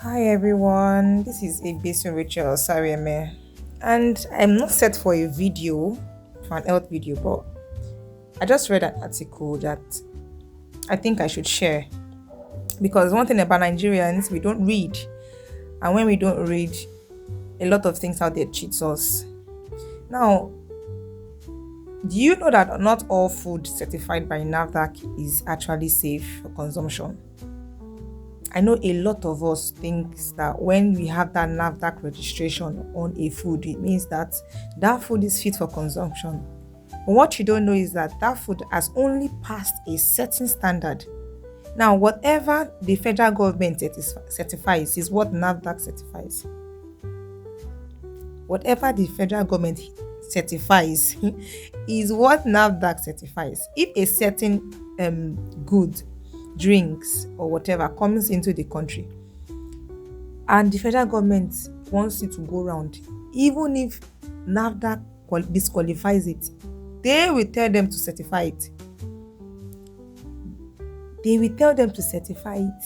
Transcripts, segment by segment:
Hi everyone, this is Ebesu Rachel Sarieme, and I'm not set for a video, for an health video, but I just read an article that I think I should share because one thing about Nigerians, we don't read, and when we don't read, a lot of things out there cheats us. Now, do you know that not all food certified by NAFDAC is actually safe for consumption? I know a lot of us thinks that when we have that NAFDAC registration on a food, it means that that food is fit for consumption. But what you don't know is that that food has only passed a certain standard. Now, whatever the federal government certifies is what NAFDAC certifies. Whatever the federal government certifies is what NAFDAC certifies. If a certain good, drinks, or whatever comes into the country, and the federal government wants it to go round, even if NAFDAC disqualifies it, they will tell them to certify it. They will tell them to certify it,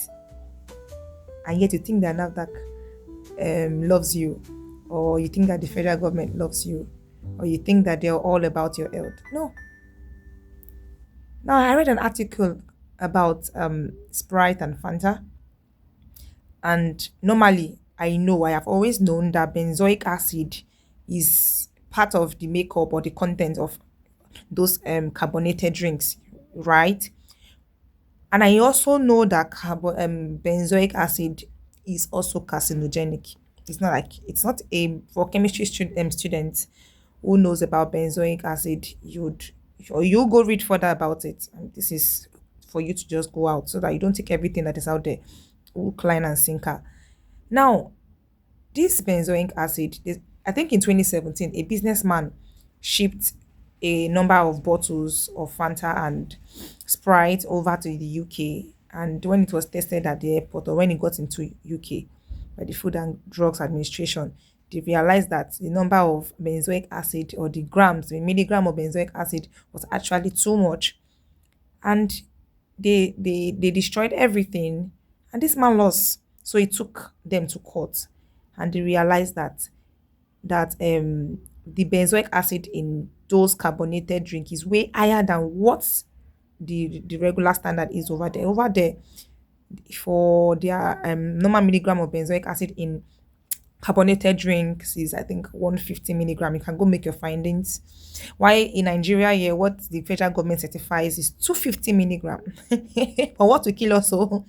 and yet you think that NAFDAC loves you, or you think that the federal government loves you, or you think that they're all about your health. No. Now, I read an article about Sprite and Fanta, and normally I have always known that benzoic acid is part of the makeup or the content of those carbonated drinks, right? And I also know that benzoic acid is also carcinogenic. It's not a for chemistry students who knows about benzoic acid. You go read further about it. And this is for you to just go out so that you don't take everything that is out there, hook, line, and sinker. Now, this benzoic acid, I think in 2017, a businessman shipped a number of bottles of Fanta and Sprite over to the UK. And when it was tested at the airport, or when it got into UK by the Food and Drugs Administration, they realized that the number of benzoic acid, or the grams, the milligram of benzoic acid, was actually too much. And they destroyed everything, and this man lost. So he took them to court, and they realized that the benzoic acid in those carbonated drink is way higher than what the regular standard is over there. Over there, for their normal milligram of benzoic acid in carbonated drinks is, I think, 150 milligram. You can go make your findings. Why in Nigeria here, what the federal government certifies is 250 milligram. But what will kill us all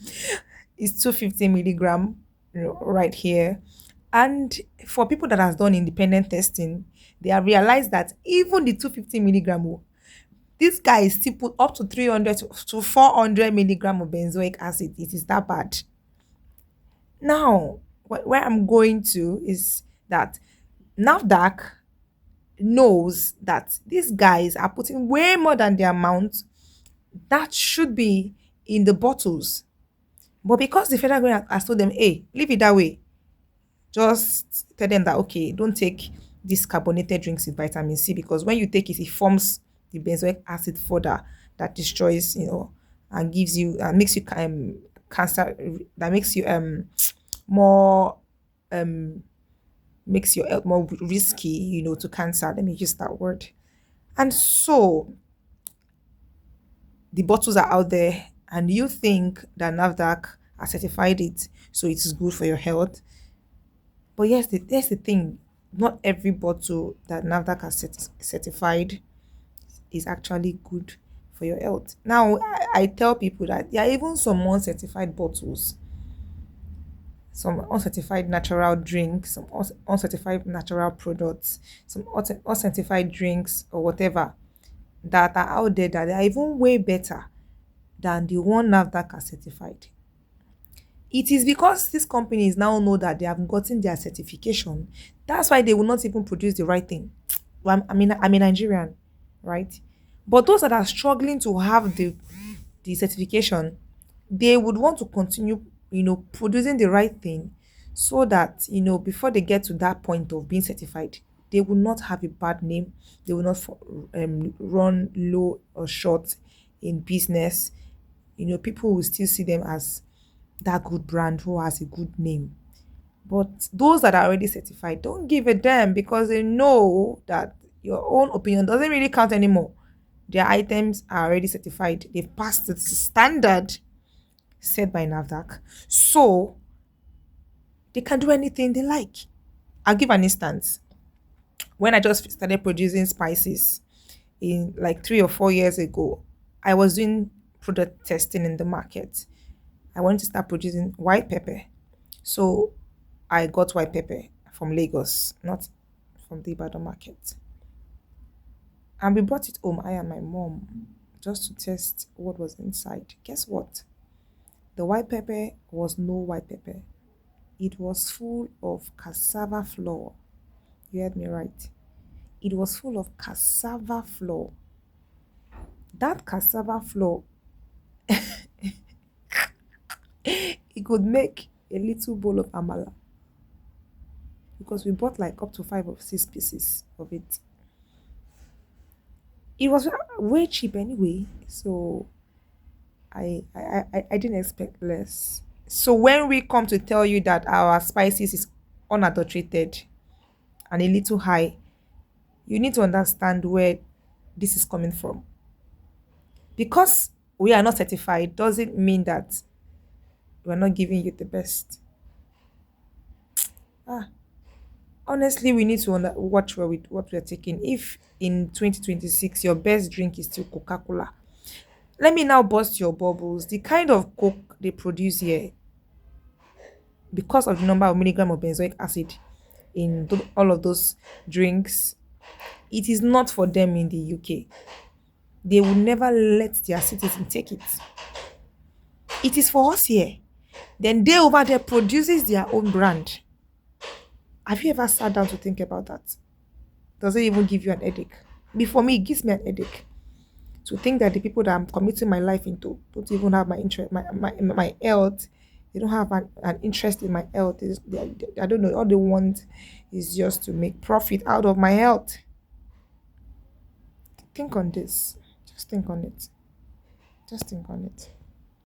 is 250 milligram, right here. And for people that has done independent testing, they have realized that even the 250 milligram, this guy is still put up to 300 to 400 milligram of benzoic acid. It is that bad. Now, where I'm going to is that NAFDAC knows that these guys are putting way more than the amount that should be in the bottles. But because the federal government has told them, hey, leave it that way, just tell them that, okay, don't take these carbonated drinks with vitamin C, because when you take it, it forms the benzoic acid further that destroys, and gives you, makes you cancer, that makes you more um makes your health more risky, to cancer. Let me use that word. And so the bottles are out there, and you think that NAFDAC has certified it, so it is good for your health. But yes, that's the thing. Not every bottle that NAFDAC has certified is actually good for your health. Now, I tell people that there are even some uncertified bottles, some uncertified natural drinks, some uncertified natural products, some uncertified drinks or whatever that are out there that are even way better than the one NAFDAC has certified. It is because these companies now know that they have gotten their certification. That's why they will not even produce the right thing. Well, I'm a Nigerian, right? But those that are struggling to have the certification, they would want to continue, producing the right thing, so that, before they get to that point of being certified, they will not have a bad name. They will not run low or short in business. People will still see them as that good brand who has a good name. But those that are already certified, don't give a damn because they know that your own opinion doesn't really count anymore. Their items are already certified. They've passed the standard set by NAVDAC. So they can do anything they like. I'll give an instance. When I just started producing spices in like 3 or 4 years ago, I was doing product testing in the market. I wanted to start producing white pepper. So I got white pepper from Lagos, not from the Ibadan market. And we brought it home, I and my mom, just to test what was inside. Guess what? The white pepper was no white pepper. It was full of cassava flour. You heard me right. It was full of cassava flour. That cassava flour, it could make a little bowl of amala because we bought like up to 5 or 6 pieces of it. It was way cheap anyway, so I didn't expect less. So when we come to tell you that our spices is unadulterated and a little high, you need to understand where this is coming from. Because we are not certified doesn't mean that we're not giving you the best. Ah, honestly, we need to watch what we're taking. If in 2026 your best drink is still Coca-Cola, let me now bust your bubbles. The kind of Coke they produce here, because of the number of milligram of benzoic acid in all of those drinks, it is not for them in the UK. They will never let their citizens take it. It is for us here. Then they over there produces their own brand. Have you ever sat down to think about that? Does it even give you an headache? Before me, it gives me an headache to think that the people that I'm committing my life into don't even have my interest, my health. They don't have an interest in my health. I don't know. All they want is just to make profit out of my health. Think on this. Just think on it. Just think on it.